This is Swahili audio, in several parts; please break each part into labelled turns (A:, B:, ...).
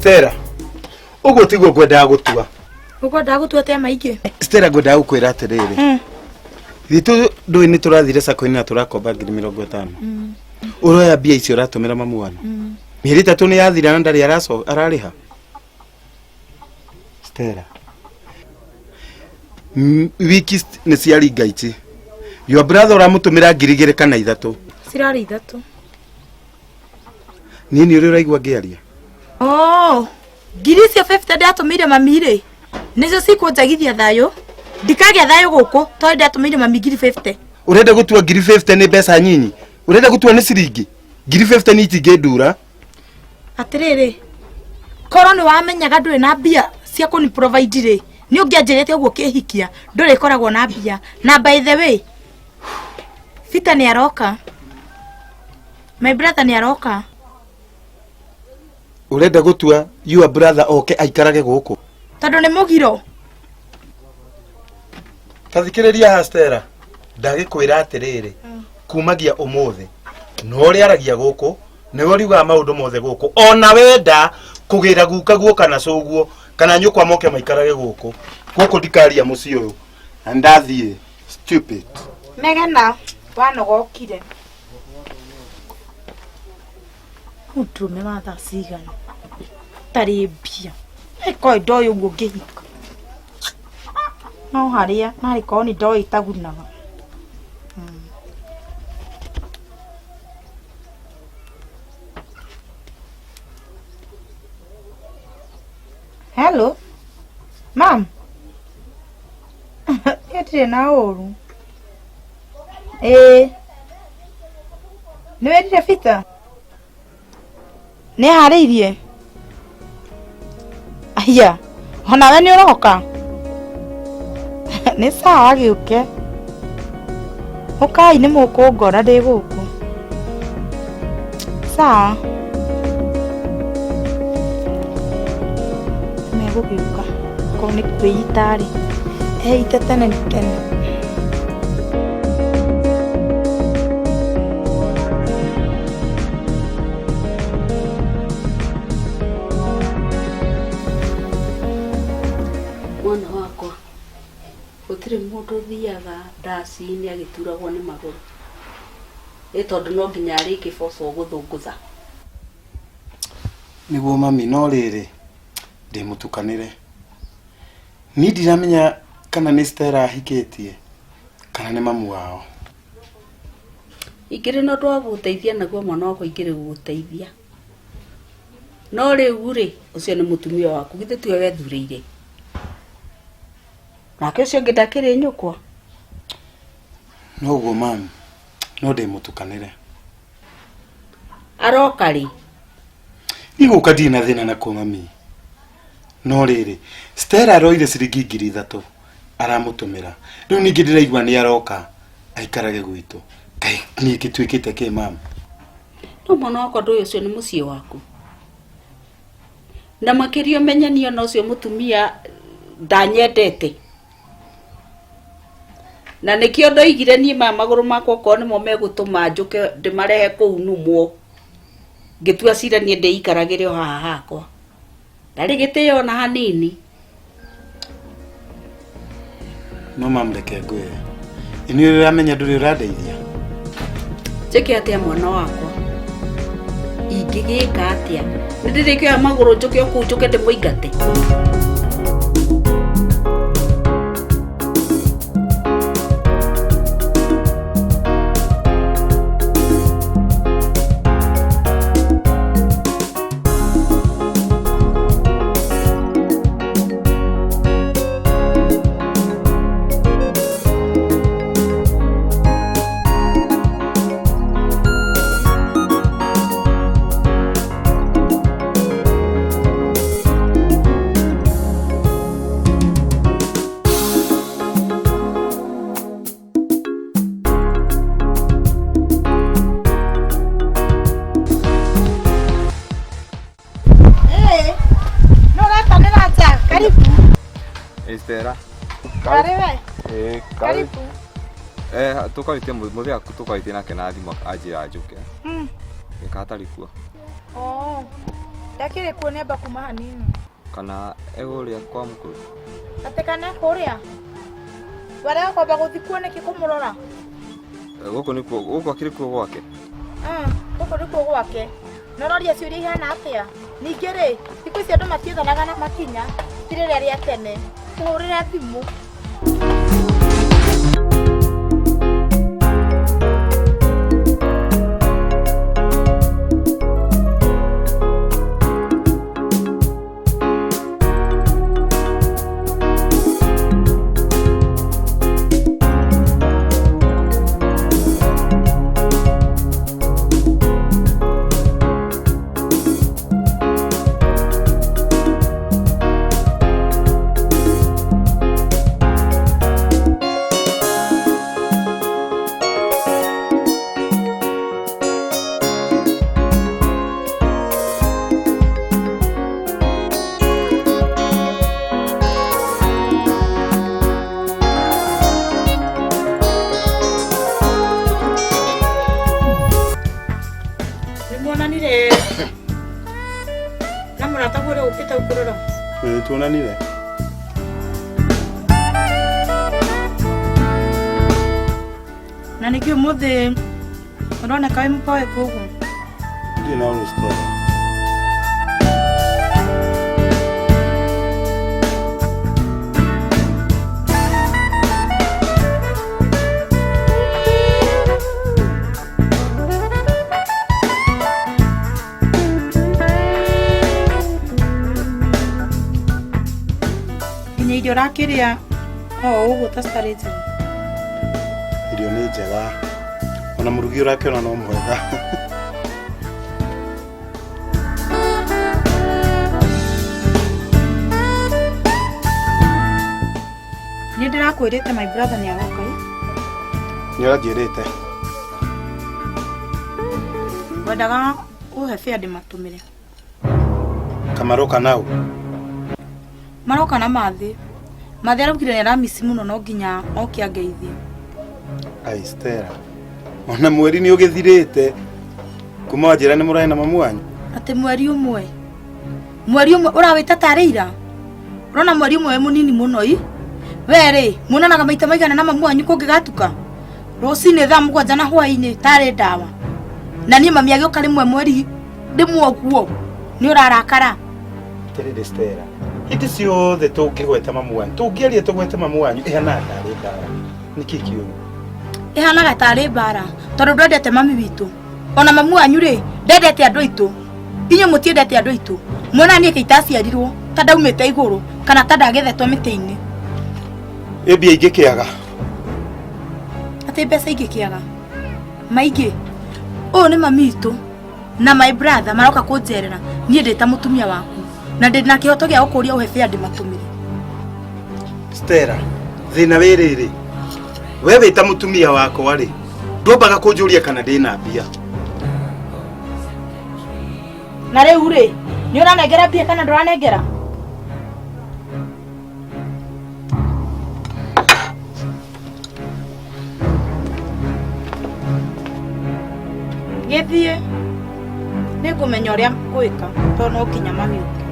A: Stella. Ugo tigo gwenda gutua.
B: Ugo ndagutua te maingi.
A: Stella gwenda gukwira atiriri. Thitu ndui ni turathire sako-ini na turakomba 50,000. Uroya bia icio ratumira mamu wana. Mieri 3 ni yathira na ndari arariha. Stella. Wiki ni ciaringa ici. Your brother uramutumira 2,000 kana 3.
B: Cirari 3.
A: Nini uri uraigua ngiaria?
B: Oh, ngiri cia 50 ndatumire mami ri. Nicio cikunjagithia thayo. Ndikagia thayo guku, to ndatumire mami ngiri 50.
A: Urenda gutua ngiri 50 ni mbeca nyinyi. Urenda gutua ni ciringi. Ngiri 50 ni itingindura.
B: Atiriri. Koro ni wamenyaga nduri na mbia cia kuni provide ri. Ni ungianjirite uguo kihikia. Nduri koragwo na mbia. Na by the way, Fita ni aroka. My brother ni aroka.
A: Urenda gutua your brother oke aikarage guku.
B: Tondu ni mugiro.
A: Tathikiriria Stella. Ndagikwira atiriri. Kumagia umuthi. No ri aragia guku, ni uri uga maundu mothe guku. Ona wenda kugira guka guoka na coguo kana nyukwa moke maikarage guku. Guku ndikaria muci uyu. Ndathie stupid.
B: Megana wanogokire. Mutume matha cigana. Tari mbia. Eko ndoi uguo ngihika. No haria nari ko ni ndoi itagunaga. Hello. Mom. Yetire na oru. Ni wetire Fita? Ni hariirie. Aya, ona we ni uroka. Ni sawa giuke. Ukai ni mukungora ndi guku. Sawa. Megugiuka. Ko ni kwitari. Itetene ni tene.
C: Mwana wakwa gutire mundu thiaga ndaci-ini agituragwo ni maguru tondu no nginya ari kiboco guthunguza
A: Niguo mami no riri ndimutukanire. Ni ndiramenya kana ni Stella ahikitie kana ni mamu wao.
C: ingiri no twaguteithia naguo mwana wakwa ingiri guteithia no riu ri ucio ni mutumia waku githe tiwe wethurire nake ucio ngi ndakiri nyukwa
A: No guo mami no ndimutukanire.
C: Aroka ri
A: Iguka ndina thina na ku mami. No riri Stella aroire ciringi 3,000 aramutumira. Riu ningi ndiraigua ni aroka aikarage gwitu. Kai ni gitwikite ki mami.
C: no mwana wakwa ndu ucio ni mucii waku na makirio menyania no ucio mutumia ndanyendete na nikio ndoigire nie maguru makwa ko ni mo megutuma njuke ndimarehe kuu numwo ngitua cira nie ndeikaragire haha hakwa ndari gitio na hanini.
A: No mamreke ngwe. Ini uramenya nduri uradeithia.
C: Jeke atia mwana wakwa ingigika atia ndirikio maguru njuke ku njuke ndimuingate.
D: Stella.
B: Karibu.
D: Karibu. Tukaitie muthi aku tukaitie nake na thimo anjira njuke. Ikatari kuo.
B: Oh. Ndakire kuone mba kuma hanini.
D: Kana eguria kwa mkuru.
B: Atekana kuria. Wale kwamba guthikuone kikumurora.
D: Guko niko guko akiri kuo gwake.
B: Guko niko gwake. Nororia ciuri ihana atia. Ningi ri, thiku ici andu matiethanaga na makinya. Tirire ria tene. Tuhurire thimu.
A: Tuonanire.
B: Na nikio muthe urona kai mpoe kogu.
A: Ndio na story.
B: Irio rakiria uguo ta starete.
A: Irio ni njega. Ona murugi urakiona no mwega.
B: Ni ndirakwirite my brother ni agoka.
A: Ni urajirite.
B: Wendaga uhe fare ndimatumire.
A: Kamaroka nau.
B: Maroka na mathi. Mathi arabukire ni aramisi muno no nginya okia ngeithie.
A: Ai Stella. Ona mweri ni ugithirite. Kuma njira ni murahe na mamu wanyu.
B: Ate mweri umwe. Mweri umwe urawita tarira. Urona mweri umwe munini muno i. Were, munanaga maita maigana na mamu wanyu kungigatuka. Rocine thaa 7 na hwaini tare ndawa. Na ni mami agioka rimwe mweri ndimwo guo. Ni urarakara.
A: Tirire Stella. Iti ciothe tungigweta mamu wanyu. Tungierie tugwete mamu wanyu ihana tare ndawa. Niki kiu.
B: Ihanaga tare bara. Tondu ndendete mami witu. Ona mamu wanyu ri, ndendete andu aitu. Inyo mutiendete andu aitu. Mwana ni kaitaciarirwo, ta ndaumite iguru kana ta ndagethetwo miti-ini.
A: Ebia ingikiaga.
B: Ate mbeca ingikiaga. Maigi. O ni mami witu na my brother maroka kunjerera. Nie ndeta mutumia waku. Na ndina kihoto gia gukuria uhe fare ndimatumire.
A: Stella, thina wiriri. We wita mutumia wako ari. Ndumbaga kunjuria kana ndina mbia.
B: Na riu ri, ni uranengera mbia kana nduranengera? Githie. Ningumenya uria gwika, to no kinya mami uke.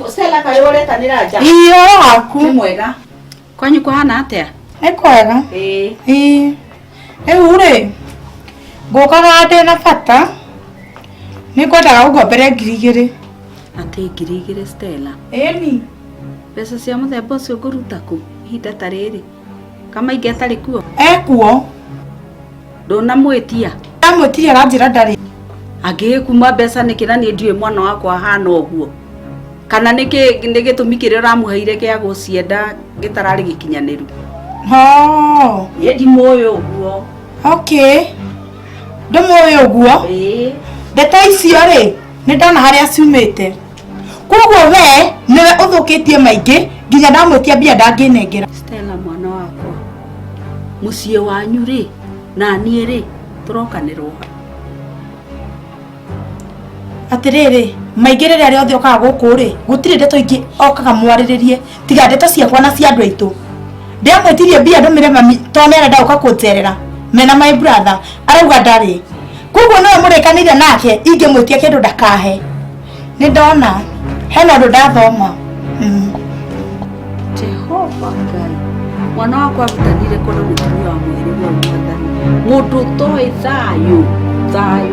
B: Stella kariole tanira ja. Iyo aku. Ni mwega.
C: Kwanyu kuhana atia?
B: Ekwega. Ure. Ngokaga ndina bata. Nikwendaga gukombere 2,000.
C: Ati 2,000 Stella.
B: Eni.
C: Pesa cia muthemba ucio nguruta ku ihinda ta riri. Kama ingi atari kuo.
B: Ekuo.
C: Ndona mwitia.
B: Amwitiria aranjira ndari.
C: Age kuma mbeca nikira ni ndiwe mwana wakwa hana oguo. Kana niki tumikire ramuheire kia gucienda gitarari gikinyaniru.
B: Ho.
C: Yedi moyo oguo.
B: Okay. Ndomoyo oguo. Ndeto icio ri ni ndona haria ciumite. Koguo we niwe uthukitie maingi nginya ndamwitia mbia ndanginengera.
C: Stella mwana wakwa. Mucie wanyu ri na nie ri turokanirwo.
B: Atiriri maingi riria riothe okaga guku ri gutire ndeto ingi okaga mwariririe tiga ndeto ciakwa na cia andu aitu. Ndiamwitirie mbia ndumire mami tone arenda uka kunjerera mena my brother arauga ndari. Koguo no murikanire nake ingimwitia kindu ndakahe. Ni ndona hena ndu ndathoma.
C: Jehova Ngai. Mwana wakwa arutanire kona mutumia wa mweri wa mwathani. Mundu toi thayu Ngai.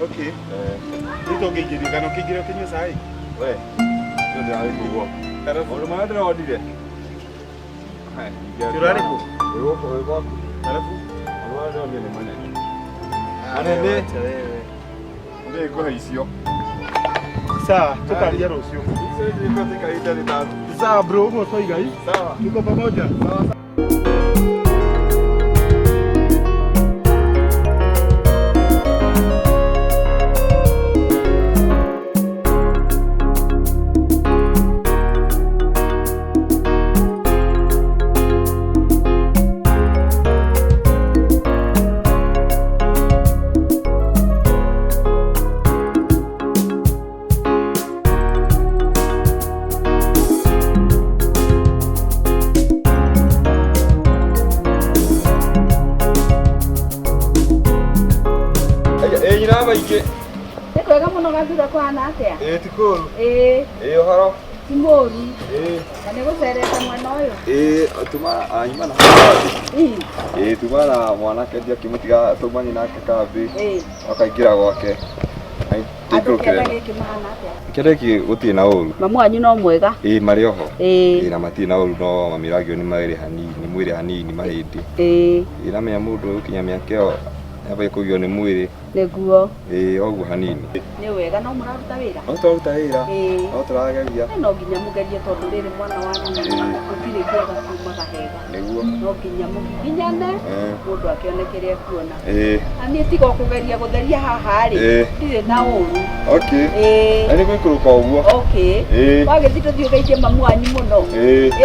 A: Okay. Nito ngingiri kana kingira kinyo sai.
E: We. Ndio hapo huo. Tarafu ndo maana ndio hai.
A: Kirari ko.
E: Wewe tarafu. Alwa ndio ni manene. Anene. Ndio iko hicio.
A: Sawa, tukalia rucio.
E: Sisi ndio tukaita ni tatu.
A: Sawa bro, umo soi gai.
E: Sawa.
A: Tuko pamoja. Sawa.
C: Kwega muno gathura kwa na atia.
E: Tikuru. Horo.
C: Timoru. Ane gucerete mwana uyu.
E: Tuma anyimana. Tumana mwanake ndio kimutiga tumani nake kambi. Akaingira gwake. Kireki gutie na uru.
C: Mamu anyu no mwega.
E: Mari oho. Na mati na uru no mamiragio ni mairi hanini, mwiri hanini mahindi. Na menya mundu ukinya miakeo aba ikugio ni mwiri.
C: Neguo.
E: Ogu hanini.
C: Ni wega no muraruta wira.
E: No turaruta wira. No turageria.
C: No nginya mugerie tondu riri mwana wa nyina. Gutire ngiaga kuma gahega.
E: Neguo.
C: No nginya muginyane. Mundu akionekere ekuona. Ani tiga kugeria gutheria haha ri. Ndire na uru.
E: Okay. Ani gwikuruka uguo.
C: Okay. Wagithii tuthio geitie mamu anyu muno.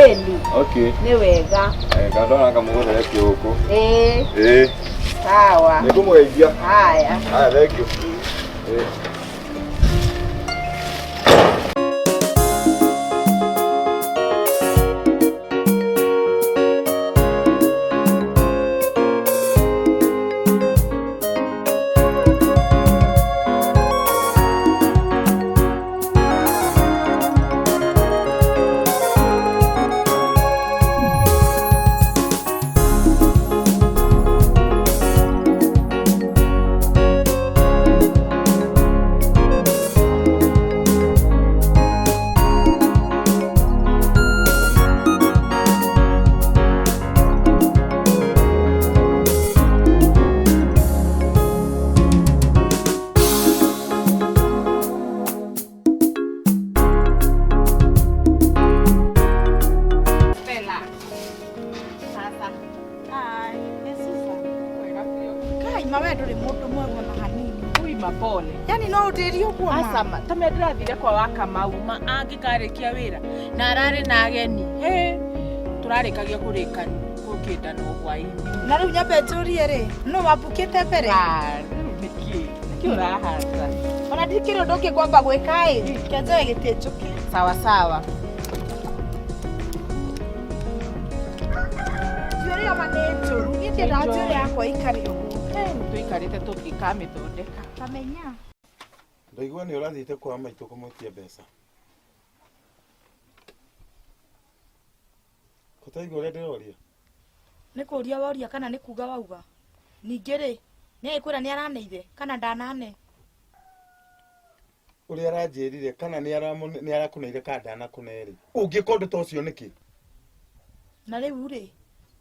C: Eni.
E: Okay.
C: Ni wega.
E: Ngandona kamugothere kiuku.
C: Sawa.
E: Nikumweithia.
C: Haya.
E: Thank you.
B: Ima wewe nduri mundu mwema na hanini.
F: Uima pole.
B: Yani no utirio kwa ma.
F: Asama, tame ndirathire kwa Wakamau ma angikarikia wira na arari na ageni. Turarikagia kurikani kukita no hwaini.
B: Na riu nyambe turie ri no wabukite mbere.
F: Niki urahata.
B: Ona ndikiro ndoki kwamba gwika kianze gitijuki.
F: Sawa sawa.
B: Yuri amaneto, ngiti radio yakwa ikario.
F: Tuikarite tukikamithondeka.
B: Kamenya.
A: Ndaigua ni urathite kwa maitu kumutia mbeca. Kutaigua uria ndiroria.
B: Ni kuria woria kana ni kuga wauga. Ningi ri, ni aikwira ni araneire kana ndanane.
A: Uria aranjirire kana ni arakuneire kana ndanakuneri. Ungikonde ta ucio niki?
B: Na riu ri,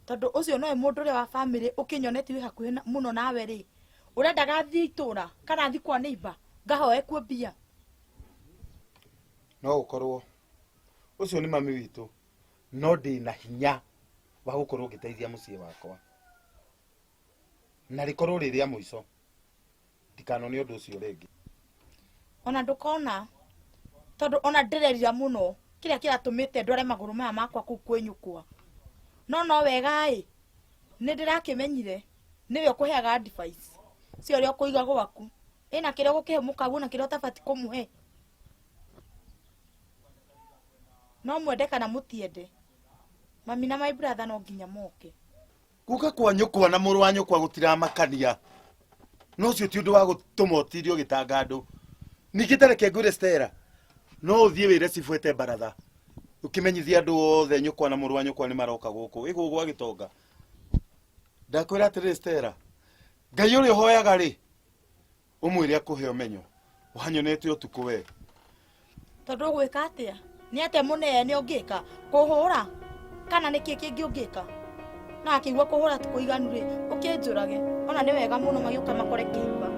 B: tondu ucio noe mundu ri wa family ukinyoneti wi hakuhi muno nawe ri. Urenda gathii itura kana thi kwa neighbor ngahoe kuo mbia.
A: No ukorwo ucio ni mami witu. No ndi na hinya wa gukorwo ngiteithia mucii wakwa. Na rikorwo riria muico. Ndikanone undu ucio ringi.
B: Ona ndukona tondu ona ndirerira muno kiria kiratumite ndware maguru maya makwa kuu kwenyukwa. No wega ni ndirakimenyire niwe ukuheaga advice cio ria kuiga gwaku ina kiria gukihe mukagu na kiria utabati kumuhe. No mwende kana mutiende mami na my brother no nginya moke.
A: Guka kwa nyukwa na muru wa nyukwa gutiramakania. No cio ti undu wa gutuma utirio gitangandu. Nikitareke ngure Stella. No uthie wire cifuete baratha. Ukimenyithia andu othe nyukwa na muru wa nyukwa ni maroka guku. Igu gwa gitonga. Ndakwira atiri Stella. Ngai uri hoyaga ri. Umwire akuhe umenyo. Wanyonete utuku we.
B: Tondu gwika atia? Ni ate munene ungika kuhura kana niki kingi ungika? Na akigwa kuhura tukuiganu ri ukinjurage. Ona ni wega muno magiuka makore kimba.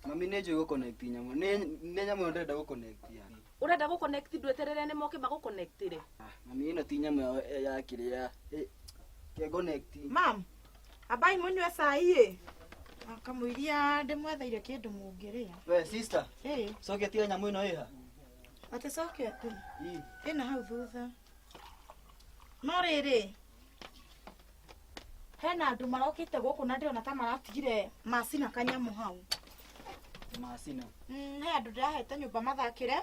G: Mami ne njui guconnect nyamu. Ne nyamu ndenda guconnect ya.
F: Urenda guconnect ndweterere ni moke maguconnect ri.
G: Mami ino ti nyamu ya kiria. Ke connect.
B: Mam, abai munywe sai akamuiria ndimwetheire kindu mungiria.
G: We sister.
B: Soke
G: tia nyamu ino iha.
B: Ate soke ati. Ina hau thutha. No riri. Hena andu marokite guku na ndiona ta maratigire macina kanyamu hau.
G: Macina.
B: He andu ndirahete nyumba mathakire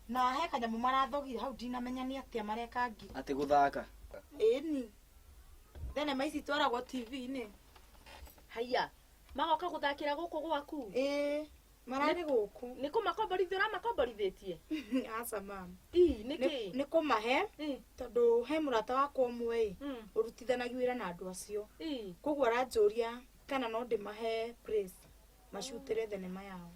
B: na he kanyamu marathogire hau ndinamenya ni atia mareka ngi.
G: Ati guthaka.
B: Ni. Tene maici twaragwo TV-ini.
F: Haiya. Magoka guthakira guku gwaku?
B: Marari guku.
F: Niko makomborithira makomborithitie.
B: Asa mam.
F: Niki?
B: Niko mahe. Tondu he murata wakwa umwe urutithanagia wira na andu acio. Koguo aranjuria kana no ndimahe praise macutire thenema yao.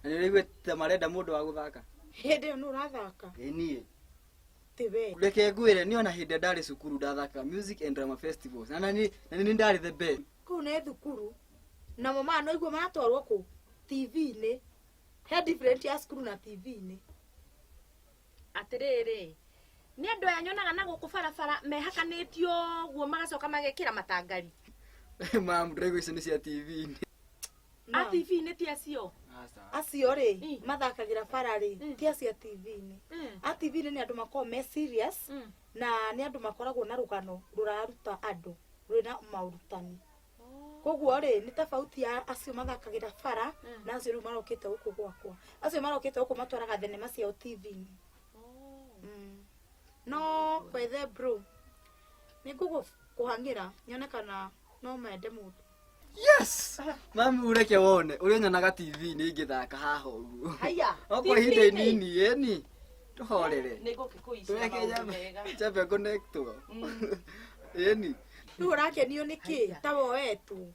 G: Na ni rigwete marenda mundu wa guthaka.
B: Hindi yo nurathaka.
G: Nie.
B: Tiwe.
G: Reke ngwire ni ona hindi ndari cukuru ndathaka music and drama festivals. Na ni ndari the best.
B: Ku ne thukuru. Na mama no igwa maratwarwo ku TV-ini. He different ya cukuru na TV-ini.
F: Atiriri. Ni andu yanyonaga na guku barabara mehakanitio guo magacoka magekira matangari.
G: Mam ndrego icio ni cia TV-ini.
F: A TV-ini ti acio.
B: Acio ri mathakagira bara ri ti acia TV-ini. A TV-ini ni andu makoo me serious na ni andu makoragwo na rugano ruraruta andu rwina maurutani. koguo ri ni tofauti ya acio mathakagira bara na acio riu marokite guku gwakwa acio marokite guku matwaraga thenema cia TV-ini no kwethe bro ni kuhangira nyonekana no mende mundu.
G: Yes! Mami ureke wone uri nyonaga TV-ini ngithaka haha uguo.
B: Haya.
G: Okwa hinde nini eni. Tuhorere.
C: Niko kikuici.
G: Tureke chape connect. Eni.
B: Riu urakenio niki tawo wetu.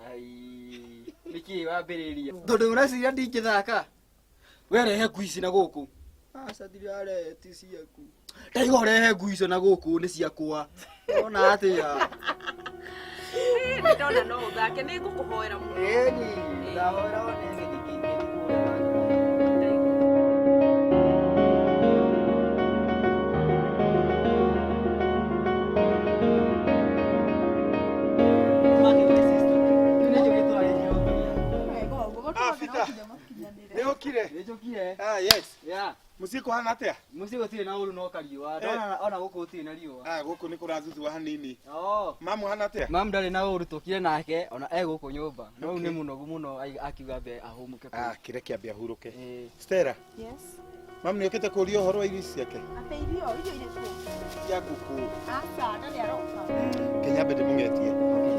G: Ai. Niki wambiriria. Tondu ureciria ndingithaka. Werehe nguici na guku. Aca ndirare ti ciaku. Ndaiga urehe nguici na guku ni ciakwa. Ona atia.
C: Ndona no uthake ni ngukuhoera muno.
G: Eni. Ndahoera one ngithikinde kuoya.
A: Yes.
G: Yeah.
A: Musiko hana atia?
G: Musiko tiri na uru no kariwa. Ona guku tiri na riwa.
A: Guku ni kurathuthu hanini.
G: Oh.
A: Mamu hana atia?
G: Mam ndari na uru tukire nake ona guku nyumba. No ni munogu muno akiuga be ahumuke.
A: Kire kiambe ahuruke. Stella.
B: Yes.
A: Mamu ni okite kuria horo wa irio ciake.
B: Ate irio ire ku.
A: Ya guku.
B: Asa ndari aroka.
A: Kenya bede mungetie.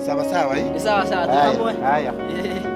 A: Sawa sawa
G: Sawa sawa.
A: Haya.